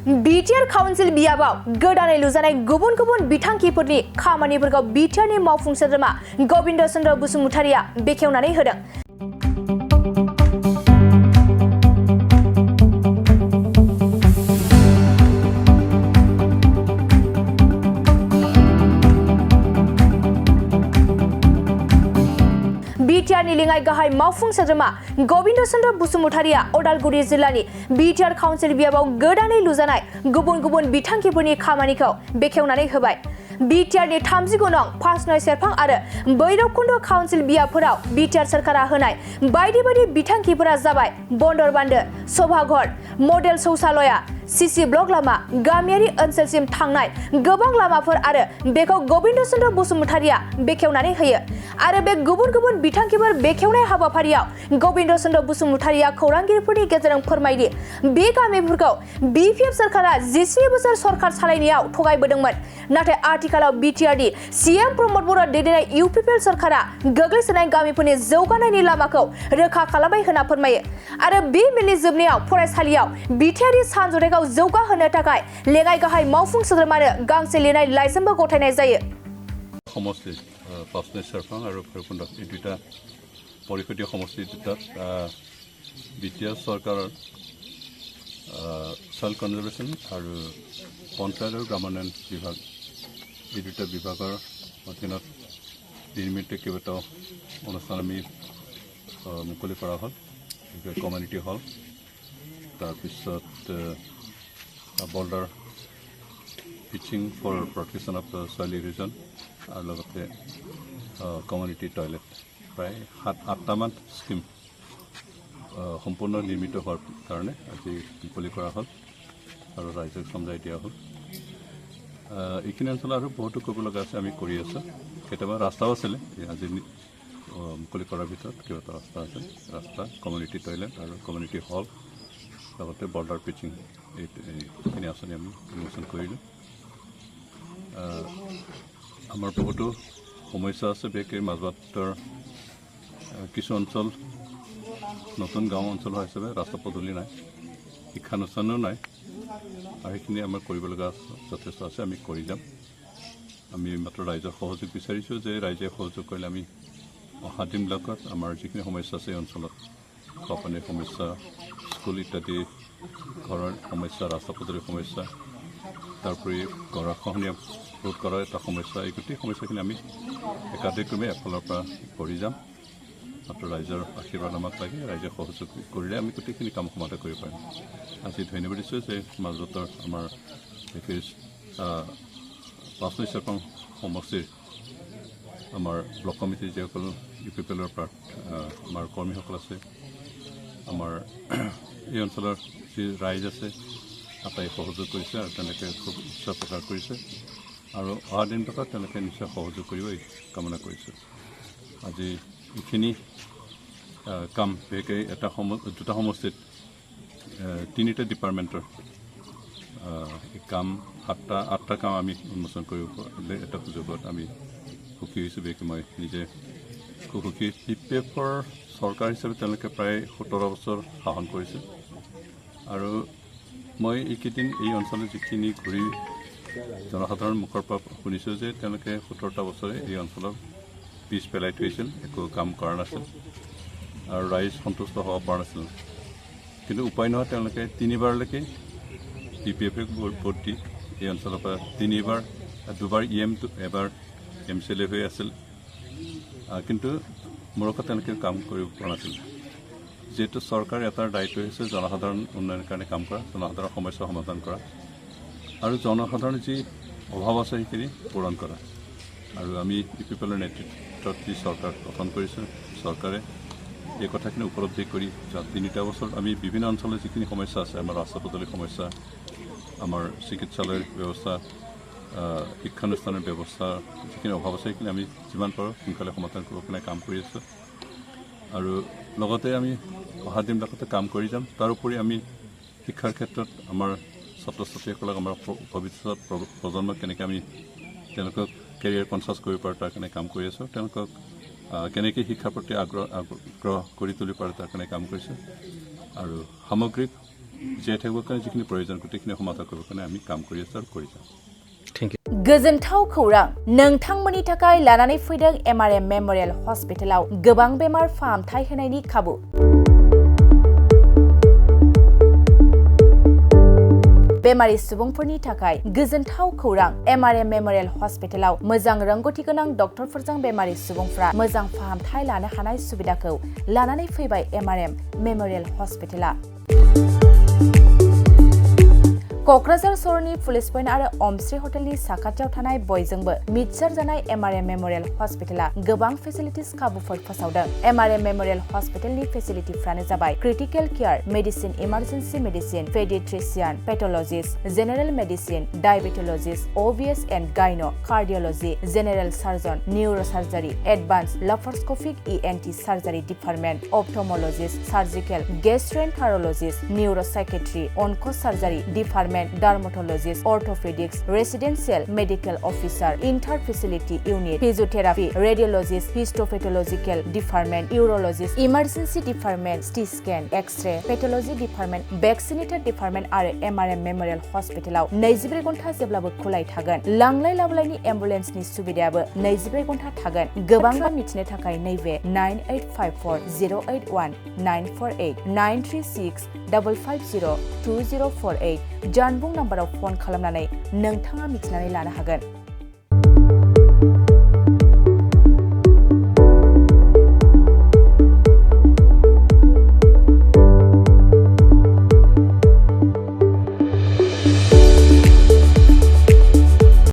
BTR council बियाबाव गोदानै लुजानाय गुबुन गुबुन बिथांखिफोरनि खामानिफोरखौ बिटिआरनि मावफुं सोद्रोमा गबिन्द चन्द्र बसुमतारिया बेखेवनानै होदों। बिटिआरनि लेङाइ गाहाय मावफुं सोद्रोमा गबिन्द चन्द्र बसुमतारिया उदालगुरि जिल्लानि बिटिआर काउन्सिल बियाबाव गोदानै लुजानाय गुबुन गुबुन बिथांखिफोरनि खामानिखौ बेखेवनानै होबाय। बिटिआरनि 39 नं पासनय सेरफां आरो भैरबकुन्द काउन्सिल बियाबफोराव बिटिआर सरकारा होनाय बायदि बायदि बिथांखिफोरा जाबाय बन्दर बान्दो, सभाघर, मडेल शौचालया, सीसी ब्लक लामा, गामियारि ओनसोलसिम थांनाय गोबां लामाफोर आरो बेखौ गबिन्द चन्द्र बसुमतारिया बेखेवनानै होयो। आरो बे गुबुन गुबुन बिथांखिफोर बेखेवनाय हाबाफारियाव गबिन्द चन्द्र बसुमतारिया खौरांगिरिफोरनि गेजेरजों फोरमायदि बे गामिफोरखौ बिपिएफ सरकारा 14 बोसोर सरकार सालायनायाव थगायबोदोंमोन, नाथाय आथिखालाव बिटिआरनि सीएम प्रमद बर' दैदेननाय इउपिपिएल सरकारा गोग्लैसोनाय गामिफोरनि जौगानायनि लामाखौ रोखा खालामबाय होनना फोरमायो। आरो बे मेलनि जोबनायाव फरायसालियाव बिटिआरनि सानजथायखौ जौगाहोनो थाखाय लेङाइ गाहाय मावफुं सोद्रोमानो गांसे लिरनाय लाइजामबो गथायनाय जायो। समष्टि पासनय सेरफां आरो भैरबकुन्द এই দুটা পৰিষদীয় সমষ্টি দুটাত বিটিআৰ চৰকাৰৰ সইল কনজাৰ্ভেশ্যন আৰু পঞ্চায়ত আৰু গ্ৰামোন্নয়ন বিভাগ এই দুটা বিভাগৰ অধীনত নিৰ্মিত কেইবাটাও অনুষ্ঠান আমি মুকলি কৰা হ'ল। কমিউনিটি হল, তাৰপিছত border pitching for protection of soil erosion আৰু লগতে কমিউনিটি টয়লেট প্ৰায় 7-8টামান স্কিম সম্পূৰ্ণ নিৰ্মিত হোৱাৰ কাৰণে আজি মুকলি কৰা হ'ল আৰু ৰাইজক সমজাই দিয়া হ'ল। এইখিনি অঞ্চলত আৰু বহুতো কৰিব লগা আছে, আমি কৰি আছোঁ। কেতিয়াবা ৰাস্তাও আছিলে, আজি মুকলি কৰাৰ ভিতৰত কেইবাটা ৰাস্তা আছে, ৰাস্তা, কমিউনিটি টয়লেট আৰু কমিউনিটি হল, লগতে বৰ্ডাৰ পিচিং এইখিনি আঁচনি আমি উন্মোচন কৰিলোঁ। আমাৰ বহুতো সমস্যা আছে, বিশেষকৈ মাজবাটৰ কিছু অঞ্চল নতুন গাঁও অঞ্চল হিচাপে ৰাস্তা পদূলি নাই, শিক্ষানুষ্ঠানো নাই, আৰু সেইখিনি আমাৰ কৰিবলগা যথেষ্ট আছে, আমি কৰি যাম। আমি মাত্ৰ ৰাইজৰ সহযোগ বিচাৰিছোঁ যে ৰাইজে সহযোগ কৰিলে আমি অহা দিনবিলাকত আমাৰ যিখিনি সমস্যা আছে এই অঞ্চলত, খোৱাপানীৰ সমস্যা, স্কুল ইত্যাদি ঘৰৰ সমস্যা, ৰাস্তা পদূলিৰ সমস্যা, তাৰোপৰি গৰাখহনীয়া ৰোধ কৰাৰ এটা সমস্যা, এই গোটেই সমস্যাখিনি আমি একাধিক্ৰমে এফালৰ পৰা কৰি যাম। মাত্ৰ ৰাইজৰ আশীৰ্বাদ আমাক লাগে, ৰাইজে সহযোগ কৰিলে আমি গোটেইখিনি কাম সমাধা কৰিব পাৰিম। আজি ধন্যবাদ দিছোঁ যে মাজবাটৰ আমাৰ পাঁচনৈ চেৰফাং সমষ্টিৰ আমাৰ ব্লক কমিটিৰ যিসকল ইউপিপিএলৰ পৰা আমাৰ কৰ্মীসকল আছে, আমাৰ এই অঞ্চলৰ যি ৰাইজ আছে আটাই সহযোগ কৰিছে আৰু তেওঁলোকে খুব উৎসাহ প্ৰকাশ কৰিছে আৰু অহা দিনবিলাকত তেওঁলোকে নিশ্চয় সহযোগ কৰিব এই কামনা কৰিছোঁ। আজি এইখিনি কাম বিশেষকৈ দুটা সমষ্টিত 3টা ডিপাৰ্টমেণ্টৰ এই কাম 8টা কাম আমি উন্মোচন কৰিব পাৰিলে এটা সুযোগত আমি সুখী হৈছোঁ। বিশেষকৈ মই নিজে খুব সুখী। ইপিএফৰ চৰকাৰ হিচাপে তেওঁলোকে প্ৰায় 17 বছৰ শাসন কৰিছে আৰু মই এইকেইদিন এই অঞ্চলত যিখিনি ঘূৰি জনসাধাৰণৰ মুখৰ পৰা শুনিছোঁ যে তেওঁলোকে 17টা বছৰে এই অঞ্চলত পিছ পেলাই থৈছিল, একো কাম কৰা নাছিল আৰু ৰাইজ সন্তুষ্ট হ'ব পৰা নাছিল। কিন্তু উপায় নহয় তেওঁলোকে 3বাৰলৈকে বিপিএফক ভোট দি এই অঞ্চলৰ পৰা 2বাৰ EM, এবাৰ MCLA হৈ আছিল, কিন্তু মূৰকত তেওঁলোকে কাম কৰিব পৰা নাছিল। যিহেতু চৰকাৰ এটাৰ দায়িত্ব হৈছে জনসাধাৰণ উন্নয়নৰ কাৰণে কাম কৰা, জনসাধাৰণৰ সমস্যা সমাধান কৰা আৰু জনসাধাৰণৰ যি অভাৱ আছে সেইখিনি পূৰণ কৰা। আৰু আমি ইউপিপিএলৰ নেতৃত্বত যি চৰকাৰ গঠন কৰিছোঁ, চৰকাৰে এই কথাখিনি উপলব্ধি কৰি 3টা বছৰত আমি বিভিন্ন অঞ্চলৰ যিখিনি সমস্যা আছে, আমাৰ ৰাস্তা পদূলিৰ সমস্যা, আমাৰ চিকিৎসালয়ৰ ব্যৱস্থা, শিক্ষানুষ্ঠানৰ ব্যৱস্থা, যিখিনি অভাৱ আছে সেইখিনি আমি যিমান পাৰোঁ সোনকালে সমাধান কৰিব কাৰণে কাম কৰি আছোঁ আৰু লগতে আমি অহা দিনবিলাকতে কাম কৰি যাম। তাৰোপৰি আমি শিক্ষাৰ ক্ষেত্ৰত আমাৰ ছাত্ৰ ছাত্ৰীসকলক, আমাৰ ভৱিষ্যত প্ৰজন্মক কেনেকৈ আমি তেওঁলোকক কেৰিয়াৰ কনচাছ কৰিব পাৰোঁ তাৰ কাৰণে কাম কৰি আছোঁ, তেওঁলোকক কেনেকৈ শিক্ষাৰ প্ৰতি আগ্ৰহ কৰি তুলিব পাৰোঁ তাৰ কাৰণে কাম কৰিছোঁ আৰু সামগ্ৰিক জীয়াই থাকিবৰ কাৰণে যিখিনি প্ৰয়োজন গোটেইখিনি সমাধা কৰিবৰ কাৰণে আমি কাম কৰি আছোঁ আৰু কৰি যাম गोजोनथाव खौरां नोंथांमोननि थाखाय लानानै फैदों MRM मेमोरियल हस्पिटालाव गोबां बेमार फाहामथाय होनायनि खाबु बेमारि सुबुंफोरनि थाखाय गोजोनथाव खौरां MRM मेमोरियल हस्पिटालाव मोजां रोंगौथि गोनां डक्टरफोरजों बेमारि सुबुंफ्रा मोजां फाहामथाय लानो हानाय सुबिदाखौ लानानै फैबाय MRM मेमोरियल हस्पिटाला क'क्राझार सहरनि पुलिस पइन्ट आरो अमश्री हटेलनि साखाथियाव थानाय बयजोंबो मिथिसार जानाय MRM मेमोरियल हस्पिटाला गोबां फेसिलिटिस खाबुफोर फोसावदों MRM मेमोरियल हस्पिटालनि फेसिलिटिफ्रानो जाबाय critical care medicine emergency medicine paediatrician pathologist general medicine diabetologist OBS and gyno cardiology general surgeon neurosurgery advance laparoscopic ENT surgery department ophthalmologist surgical gastroenterologist neuropsychiatry onco surgery department dermatologist orthopaedics residential medical officer inter facility unit physiotherapy radiologist histopathological department urologist emergency department CT scan X-ray pathology department vaccinator department आरो MRM memorial हस्पिटालाव 24 घन्टा जेब्लाबो खुलाय थागोन लांलाय लाबोलायनि एम्बुलेन्सनि सुबिदायाबो 24 घन्टा थागोन गोबां मिथिनो थाखाय नैबे 9854081948 93655020048 जानबुं नाम्बाराव फन खालामनानै नोंथाङा मिथिनानै लानो हागोन